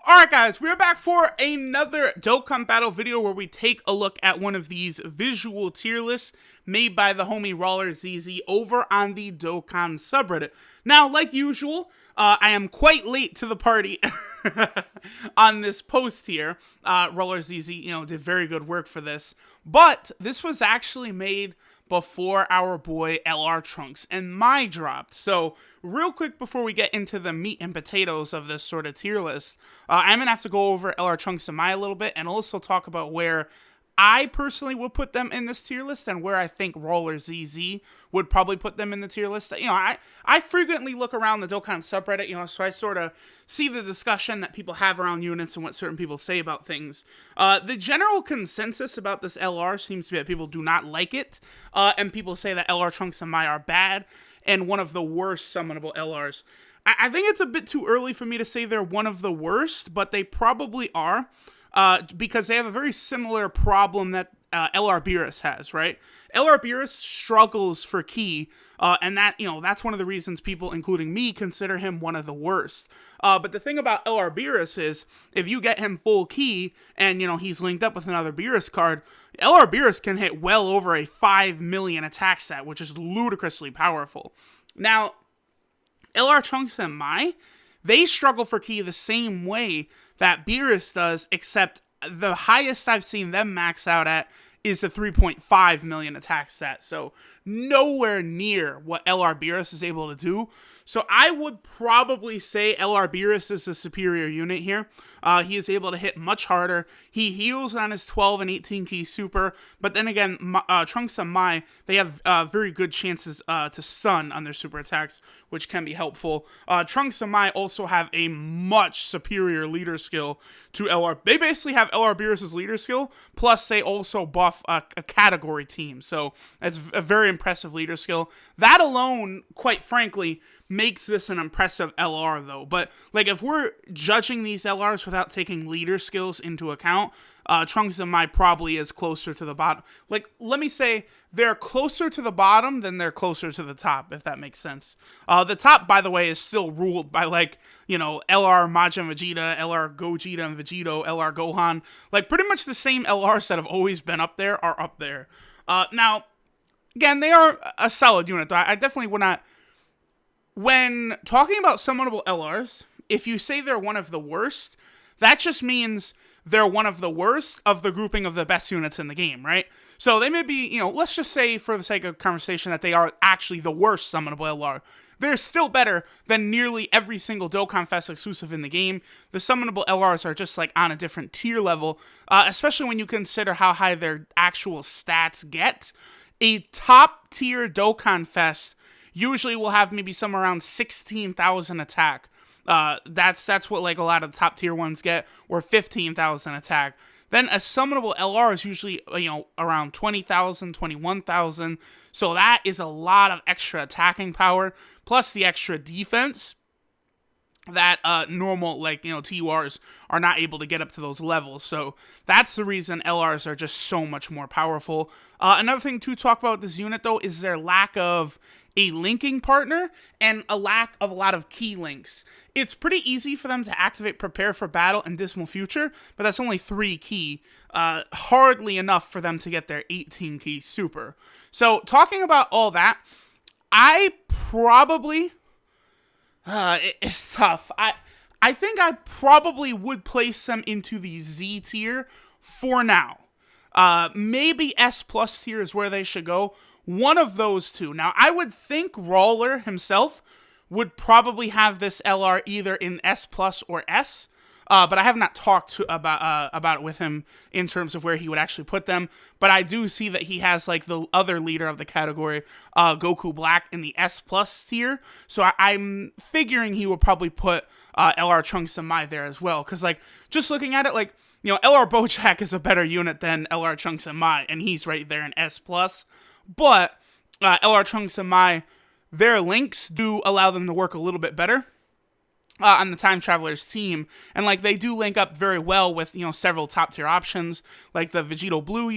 Alright guys, we're back for another Dokkan battle video where we take a look at one of these visual tier lists made by the homie Roller ZZ over on the Dokkan subreddit. Now, like usual, I am quite late to the party on this post here. Roller ZZ, did very good work for this. But this was actually made before our boy LR Trunks and my dropped. So real quick before we get into the meat and potatoes of this sort of tier list, I'm going to have to go over LR Trunks and my a little bit and also talk about where I personally would put them in this tier list and where I think Roller ZZ would probably put them in the tier list. I frequently look around the Dokkan subreddit, so I sort of see the discussion that people have around units and what certain people say about things. The general consensus about this LR seems to be that people do not like it, and people say that LR Trunks and Mai are bad and one of the worst summonable LRs. I think it's a bit too early for me to say they're one of the worst, but they probably are. Because they have a very similar problem that LR Beerus has, right? LR Beerus struggles for ki, and that's one of the reasons people, including me, consider him one of the worst. But the thing about LR Beerus is, if you get him full ki, and, he's linked up with another Beerus card, LR Beerus can hit well over a 5 million attack stat, which is ludicrously powerful. Now, LR Trunks and Mai, they struggle for ki the same way that Beerus does, except the highest I've seen them max out at is a 3.5 million attack stat, so nowhere near what LR Beerus is able to do. So I would probably say LR Beerus is a superior unit here. He is able to hit much harder. He heals on his 12 and 18 key super, but then again, Trunks and Mai, they have very good chances to stun on their super attacks, which can be helpful. Trunks and Mai also have a much superior leader skill to LR. They basically have LR Beerus' leader skill, plus they also buff a category team, so that's a very impressive leader skill. That alone, quite frankly, makes this an impressive LR though. But like, if we're judging these LRs without taking leader skills into account, Trunks and Mai probably is closer to the bottom. Like, let me say they're closer to the bottom than they're closer to the top, if that makes sense. The top, by the way, is still ruled by, like, LR Majin Vegeta, LR Gogeta and Vegito, LR Gohan. Like, pretty much the same LRs that have always been up there are up there. Now, again, they are a solid unit, though. I definitely would not... When talking about summonable LRs, if you say they're one of the worst, that just means they're one of the worst of the grouping of the best units in the game, right? So they may be, let's just say for the sake of conversation that they are actually the worst summonable LR. They're still better than nearly every single Dokkan Fest exclusive in the game. The summonable LRs are just like on a different tier level, especially when you consider how high their actual stats get. A top tier Dokkan Fest usually will have maybe somewhere around 16,000 attack. That's what like a lot of the top tier ones get, or 15,000 attack. Then a summonable LR is usually around 20,000, 21,000. So that is a lot of extra attacking power, plus the extra defense that normal TURs are not able to get up to those levels. So that's the reason LRs are just so much more powerful. Another thing to talk about this unit though is their lack of a linking partner and a lack of a lot of key links. It's pretty easy for them to activate Prepare for Battle and Dismal Future, but that's only 3 key. Hardly enough for them to get their 18 key super. So talking about all that, I probably... it's tough. I think I probably would place them into the Z tier for now. Maybe S plus tier is where they should go. One of those two. Now, I would think Roller himself would probably have this LR either in S plus or S, but I have not talked about it with him in terms of where he would actually put them. But I do see that he has like the other leader of the category, Goku Black, in the S plus tier. So I'm figuring he will probably put LR Trunks and Mai there as well. Because like, just looking at it, like, LR Bojack is a better unit than LR Trunks and Mai, and he's right there in S plus. But LR Trunks and Mai, their links do allow them to work a little bit better on the Time Traveler's team. And like, they do link up very well with, several top tier options, like the Vegito Blue.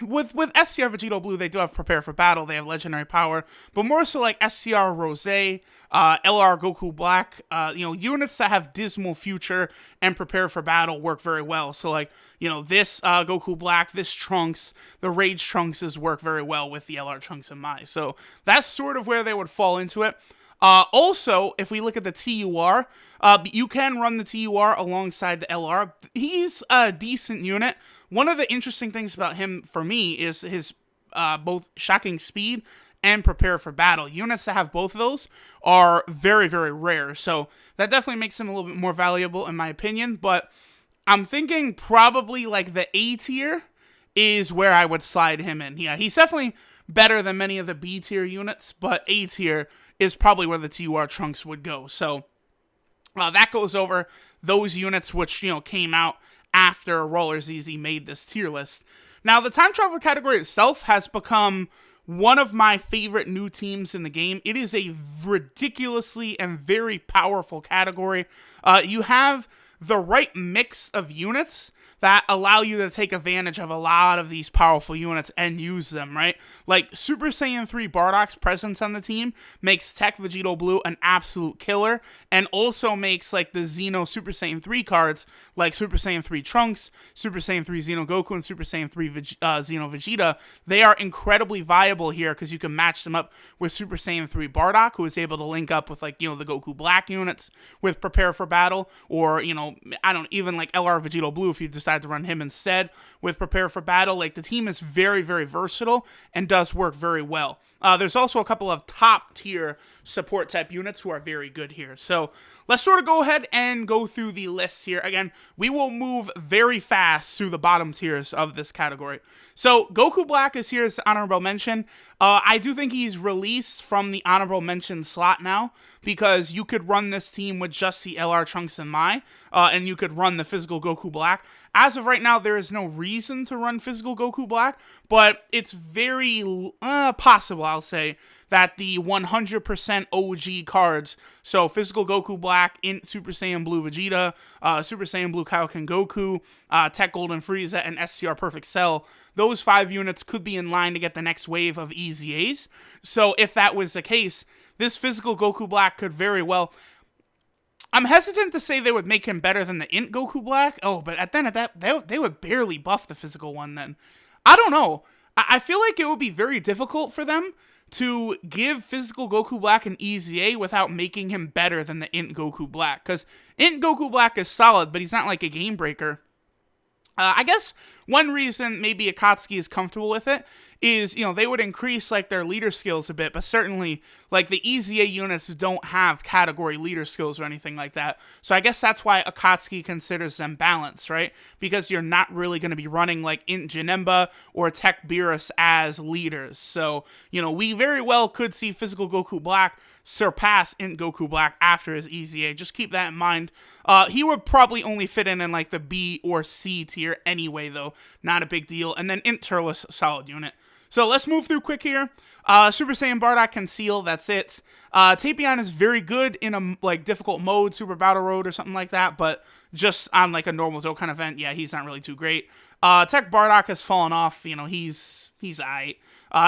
with STR Vegito Blue, they do have Prepare for Battle, they have Legendary Power, but more so like STR Rose, LR Goku Black, units that have Dismal Future and Prepare for Battle work very well. So like, this Goku Black, this Trunks, the Rage Trunkses work very well with the LR Trunks and Mai. So that's sort of where they would fall into it. Also, if we look at the TUR, you can run the TUR alongside the LR. He's a decent unit. One of the interesting things about him, for me, is his both Shocking Speed and Prepare for Battle. Units that have both of those are very, very rare. So that definitely makes him a little bit more valuable, in my opinion. But I'm thinking probably like the A tier is where I would slide him in. Yeah, he's definitely better than many of the B tier units, but A tier is probably where the TUR Trunks would go. So that goes over those units which, came out after Roller ZZ made this tier list. Now, the Time Traveler category itself has become one of my favorite new teams in the game. It is a ridiculously and very powerful category. You have the right mix of units that allow you to take advantage of a lot of these powerful units and use them, right? Like, Super Saiyan 3 Bardock's presence on the team makes Tech Vegito Blue an absolute killer, and also makes, like, the Xeno Super Saiyan 3 cards, like Super Saiyan 3 Trunks, Super Saiyan 3 Xeno Goku, and Super Saiyan 3 Xeno Vegeta. They are incredibly viable here, because you can match them up with Super Saiyan 3 Bardock, who is able to link up with, like, the Goku Black units with Prepare for Battle, or, even, like, LR Vegito Blue, if you decide to run him instead with Prepare for Battle. Like, the team is very, very versatile and does work very well. There's also a couple of top tier support type units who are very good here. So let's sort of go ahead and go through the list here. Again, we will move very fast through the bottom tiers of this category. So Goku Black is here as honorable mention. I do think he's released from the honorable mention slot now, because you could run this team with just the LR Trunks and Mai, and you could run the physical Goku Black. As of right now, there is no reason to run physical Goku Black, but it's very possible, I'll say, that the 100% OG cards, so physical Goku Black, Super Saiyan Blue Vegeta, Super Saiyan Blue Kaioken Goku, Tech Golden Frieza, and STR Perfect Cell, those 5 units could be in line to get the next wave of EZAs. So if that was the case, this physical Goku Black could very well... I'm hesitant to say they would make him better than the Int Goku Black. Oh, but at then at that, they would barely buff the physical one then. I don't know. I feel like it would be very difficult for them to give physical Goku Black an EZA without making him better than the Int Goku Black. Because Int Goku Black is solid, but he's not like a game breaker. I guess one reason maybe Akatsuki is comfortable with it is, they would increase, like, their leader skills a bit, but certainly, like, the EZA units don't have category leader skills or anything like that. So I guess that's why Akatsuki considers them balanced, right? Because you're not really going to be running, like, Int Janemba or Tech Beerus as leaders. So, we very well could see physical Goku Black surpass Int Goku Black after his EZA. Just keep that in mind. He would probably only fit in like the B or C tier anyway, though. Not a big deal. And then Int Turles, solid unit. So let's move through quick here. Super Saiyan Bardock Conceal, that's it. Tapion is very good in a difficult mode, Super Battle Road or something like that, but just on like a normal Dokkan event, yeah, he's not really too great. Tech Bardock has fallen off, he's aight.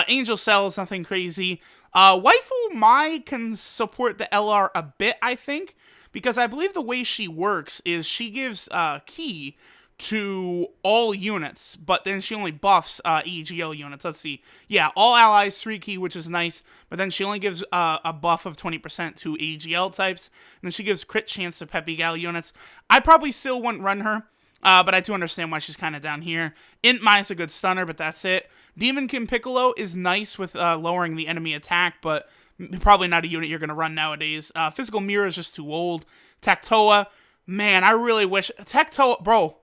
Angel Cell is nothing crazy. Waifu Mai can support the LR a bit, I think, because I believe the way she works is she gives Ki to all units, but then she only buffs EGL units. Let's see. Yeah, all allies 3 Ki, which is nice, but then she only gives a buff of 20% to EGL types, and then she gives crit chance to Peppy Gal units. I probably still wouldn't run her, but I do understand why she's kind of down here. Int Mai is a good stunner, but that's it. Demon King Piccolo is nice with lowering the enemy attack, but probably not a unit you're going to run nowadays. Physical Mirror is just too old. Tectoa, man, I really wish... Tectoa, bro...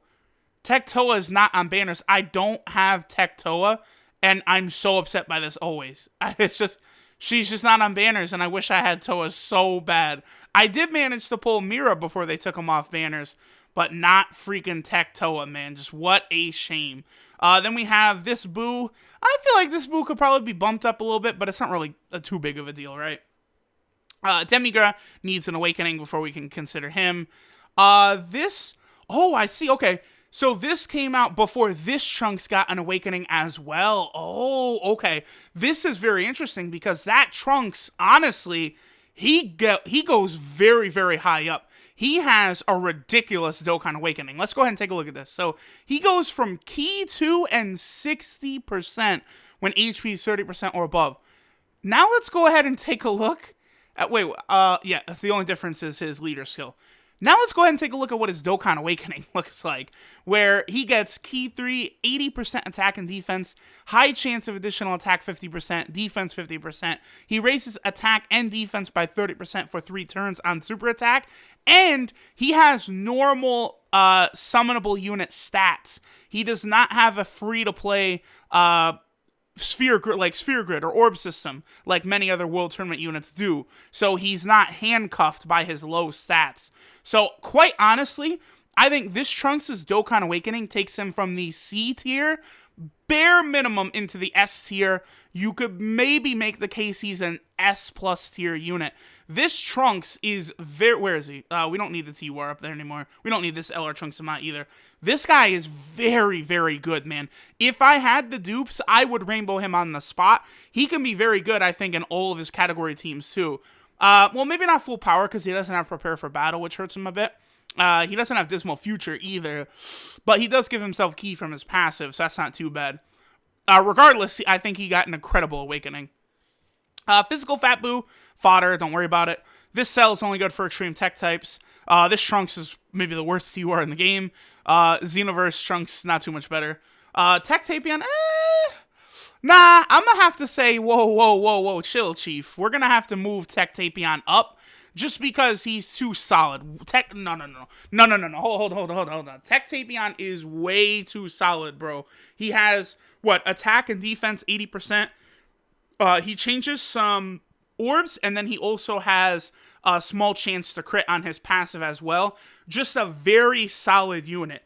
Tectoa is not on banners. I don't have Tectoa, and I'm so upset by this always. It's just, she's just not on banners, and I wish I had Toa so bad. I did manage to pull Mira before they took him off banners, but not freaking Tectoa, man. Just what a shame. Then we have this Boo. I feel like this Boo could probably be bumped up a little bit, but it's not really too big of a deal, right? Demigra needs an awakening before we can consider him. Oh, I see. Okay. So this came out before this Trunks got an awakening as well. Oh, okay. This is very interesting because that Trunks, honestly, he goes very, very high up. He has a ridiculous Dokkan awakening. Let's go ahead and take a look at this. So he goes from Key 2 and 60% when HP is 30% or above. Now let's go ahead and take a look at, yeah, the only difference is his leader skill. Now let's go ahead and take a look at what his Dokkan Awakening looks like, where he gets Key 3, 80% attack and defense, high chance of additional attack 50%, defense 50%. He raises attack and defense by 30% for 3 turns on super attack, and he has normal summonable unit stats. He does not have a free-to-play sphere grid or orb system like many other World Tournament units do. So he's not handcuffed by his low stats. So quite honestly, I think this Trunks' Dokkan Awakening takes him from the C tier, bare minimum, into the S tier. You could maybe make the case he's an S plus tier unit. This Trunks is very... Where is he? We don't need the T-War up there anymore. We don't need this LR Trunks amount either. This guy is very, very good, man. If I had the dupes, I would rainbow him on the spot. He can be very good, I think, in all of his category teams, too. Well, maybe not full power, because he doesn't have Prepare for Battle, which hurts him a bit. He doesn't have Dismal Future, either. But he does give himself Key from his passive, so that's not too bad. Regardless, I think he got an incredible awakening. Physical Fat Boo, fodder, don't worry about it. This cell is only good for extreme tech types. This Trunks is maybe the worst TUR in the game. Xenoverse Trunks, not too much better. Tech Tapion, nah, I'm gonna have to say, whoa, chill, Chief. We're gonna have to move Tech Tapion up just because he's too solid. No. Hold on. Tech Tapion is way too solid, bro. He has, attack and defense 80%. He changes some orbs, and then he also has a small chance to crit on his passive as well. Just a very solid unit.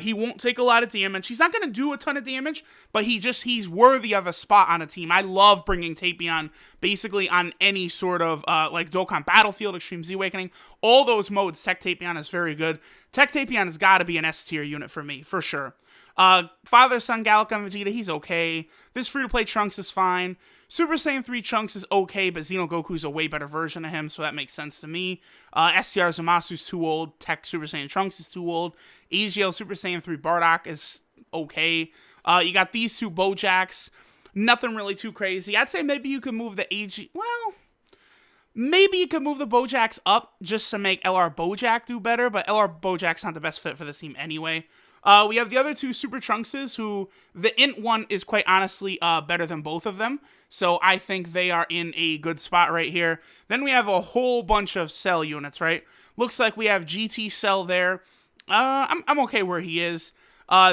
He won't take a lot of damage. He's not going to do a ton of damage, but he's worthy of a spot on a team. I love bringing Tapion basically on any sort of, like Dokkan Battlefield, Extreme Z Awakening. All those modes, Tech Tapion is very good. Tech Tapion has got to be an S tier unit for me, for sure. Father, Son, Gallica, and Vegeta, he's okay. This free-to-play Trunks is fine. Super Saiyan 3 Trunks is okay, but Xenogoku's a way better version of him, so that makes sense to me. STR Zamasu's too old. Tech Super Saiyan Trunks is too old. AGL Super Saiyan 3 Bardock is okay. You got these two Bojacks. Nothing really too crazy. I'd say maybe you could move the maybe you could move the Bojacks up just to make LR Bojack do better, but LR Bojack's not the best fit for this team anyway. We have the other two Super Trunkses, who the Int one is quite honestly better than both of them. So I think they are in a good spot right here. Then we have a whole bunch of Cell units, right? Looks like we have GT Cell there. I'm okay where he is.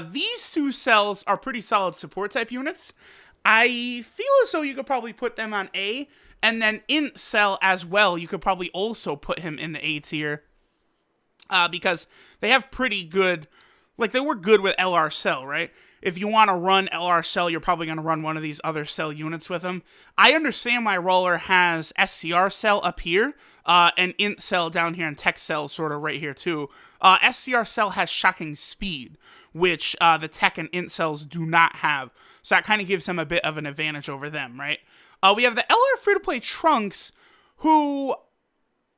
These two Cells are pretty solid support type units. I feel as though you could probably put them on A. And then Int Cell as well, you could probably also put him in the A tier. Because they have pretty good... Like, they were good with LR Cell, right? If you want to run LR Cell, you're probably going to run one of these other Cell units with him. I understand why Roller has SCR Cell up here, and Int Cell down here, and Tech Cell sort of right here, too. SCR Cell has shocking speed, which the Tech and Int Cells do not have. So that kind of gives him a bit of an advantage over them, right? We have the LR free-to-play Trunks, who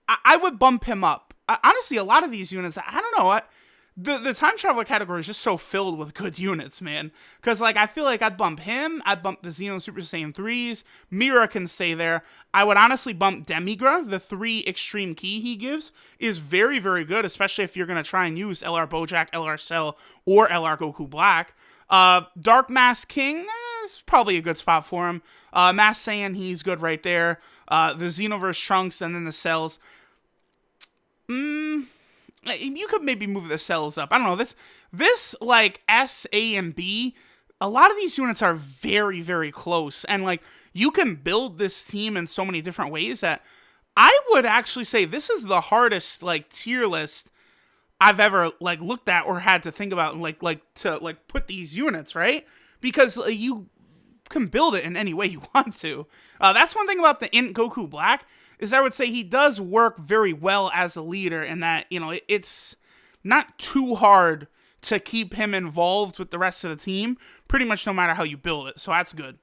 I would bump him up. Honestly, a lot of these units, I don't know what. The Time Traveler category is just so filled with good units, man. Because, like, I feel like I'd bump him. I'd bump the Xeno Super Saiyan 3s. Mira can stay there. I would honestly bump Demigra. The 3 extreme key he gives is very, very good, especially if you're going to try and use LR Bojack, LR Cell, or LR Goku Black. Dark Mask King is probably a good spot for him. Mass Saiyan, he's good right there. The Xenoverse Trunks, and then the Cells. You could maybe move the Cells up. I don't know. This like S, A, and B, a lot of these units are very, very close. And like you can build this team in so many different ways that I would actually say this is the hardest like tier list I've ever like looked at or had to think about to put these units, right? Because you can build it in any way you want to. That's one thing about the Int Goku Black. Is I would say he does work very well as a leader in that, you know, it's not too hard to keep him involved with the rest of the team, pretty much no matter how you build it. So that's good.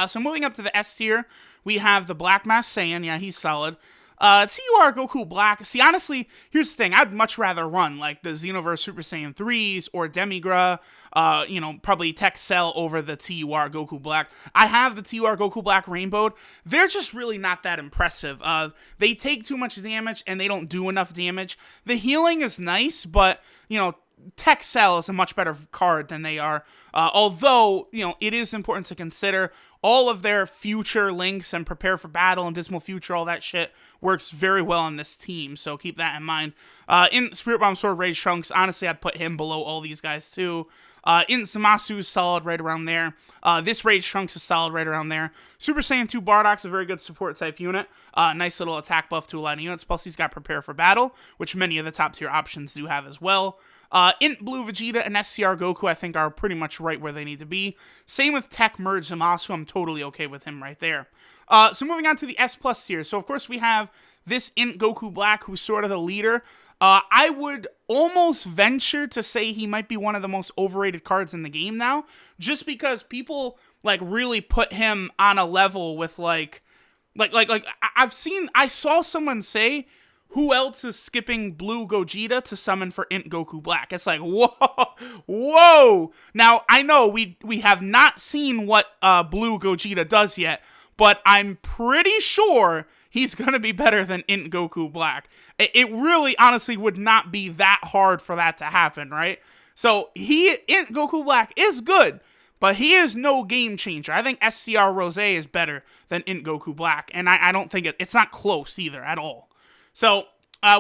So moving up to the S tier, we have the Black Mask Saiyan. Yeah, he's solid. TUR Goku Black. See, honestly, here's the thing. I'd much rather run like the Xenoverse Super Saiyan 3s or Demigra, probably Tech Cell over the TUR Goku Black. I have the TUR Goku Black Rainbowed. They're just really not that impressive. They take too much damage and they don't do enough damage. The healing is nice, but, Tech Cell is a much better card than they are. Although, it is important to consider all of their future links and Prepare for Battle and Dismal Future, all that shit works very well on this team, so keep that in mind. In Spirit Bomb Sword Rage Trunks, honestly, I'd put him below all these guys too. In Zamasu is solid right around there. This Rage Trunks is solid right around there. Super Saiyan 2 Bardock's a very good support type unit. Nice little attack buff to a lot of units, plus he's got Prepare for Battle, which many of the top tier options do have as well. Int Blue Vegeta and SCR Goku, I think, are pretty much right where they need to be. Same with Tech Merge Zamasu. I'm totally okay with him right there. So moving on to the S plus tier. So, of course, we have this Int Goku Black, who's sort of the leader. I would almost venture to say he might be one of the most overrated cards in the game now, just because people, really put him on a level with, I saw someone say, who else is skipping Blue Gogeta to summon for Int Goku Black? It's like, whoa. Now, I know we have not seen what Blue Gogeta does yet, but I'm pretty sure he's going to be better than Int Goku Black. It really, honestly, would not be that hard for that to happen, right? So, Int Goku Black is good, but he is no game changer. I think SCR Rose is better than Int Goku Black, and I don't think it's not close either at all. So,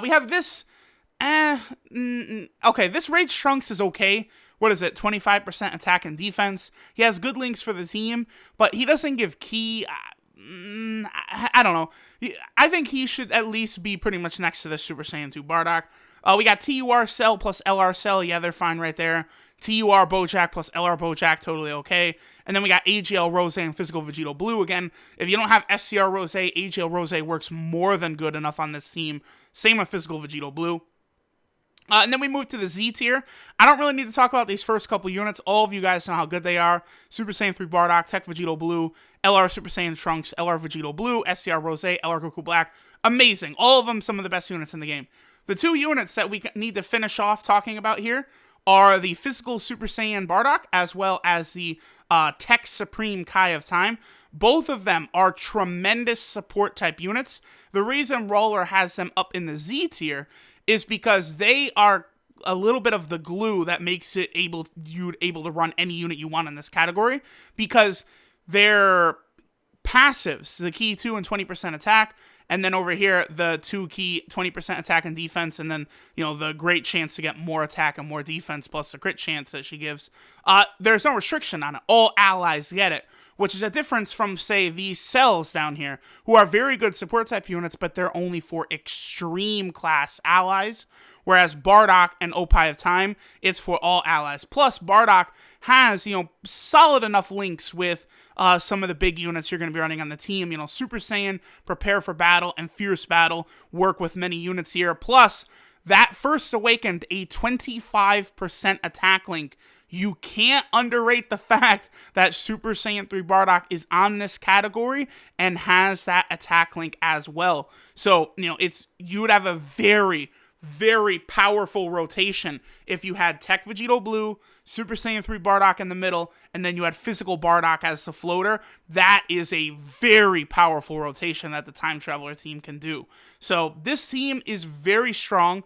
we have this, okay, this Rage Trunks is okay. What is it, 25% attack and defense? He has good links for the team, but he doesn't give key. I don't know. I think he should at least be pretty much next to the Super Saiyan 2 Bardock. We got TUR Cell plus LR Cell. Yeah, they're fine right there. TUR Bojack plus LR Bojack, totally okay. And then we got AGL Rose and Physical Vegito Blue. Again, if you don't have SCR Rose, AGL Rose works more than good enough on this team. Same with Physical Vegito Blue. And then we move to the Z tier. I don't really need to talk about these first couple units. All of you guys know how good they are. Super Saiyan 3 Bardock, Tech Vegito Blue, LR Super Saiyan Trunks, LR Vegito Blue, SCR Rose, LR Goku Black. Amazing. All of them some of the best units in the game. The two units that we need to finish off talking about here are the Physical Super Saiyan Bardock, as well as the Tech Supreme Kai of Time. Both of them are tremendous support type units. The reason Roller has them up in the Z tier is because they are a little bit of the glue that makes it able to run any unit you want in this category, because they're passives, the key 2 and 20% attack, and then over here, the 2 key 20% attack and defense, and then, the great chance to get more attack and more defense, plus the crit chance that she gives. There's no restriction on it. All allies get it, which is a difference from, say, these cells down here, who are very good support type units, but they're only for extreme class allies, whereas Bardock and Opie of Time, it's for all allies. Plus, Bardock has, solid enough links with some of the big units you're going to be running on the team. Super Saiyan, Prepare for Battle, and Fierce Battle work with many units here. Plus, that First Awakened, a 25% attack link. You can't underrate the fact that Super Saiyan 3 Bardock is on this category and has that attack link as well. So, you would have a very, very powerful rotation if you had Tech Vegito Blue, Super Saiyan 3 Bardock in the middle, and then you had Physical Bardock as the floater. That is a very powerful rotation that the Time Traveler team can do. So this team is very strong.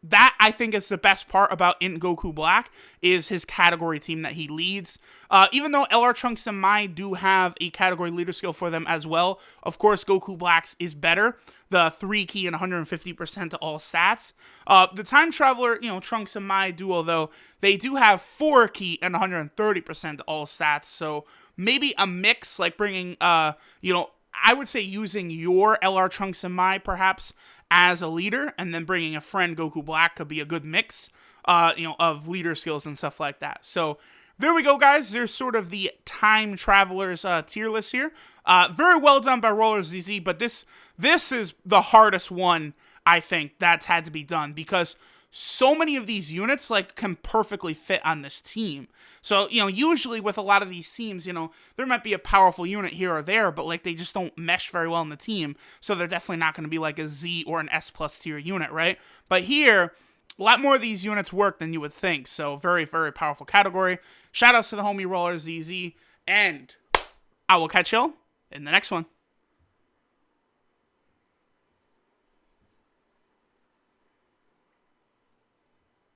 That, I think, is the best part about Int Goku Black, is his category team that he leads. Even though LR Trunks and Mai do have a category leader skill for them as well, of course, Goku Black's is better. The 3 key and 150% to all stats. The Time Traveler, Trunks and Mai duo, though, they do have 4 key and 130% to all stats. So maybe a mix, like bringing, I would say using your LR Trunks and Mai, perhaps, as a leader, and then bringing a friend Goku Black could be a good mix, of leader skills and stuff like that. So there we go, guys. There's sort of the Time Travelers tier list here. Very well done by Roller ZZ, but this is the hardest one, I think, that's had to be done, because so many of these units like can perfectly fit on this team. So, you know, usually with a lot of these teams, you know, there might be a powerful unit here or there, but like they just don't mesh very well in the team. So they're definitely not going to be like a Z or an S plus tier unit, right? But here, a lot more of these units work than you would think. So very, very powerful category. Shout outs to the homie Roller ZZ, and I will catch y'all in the next one.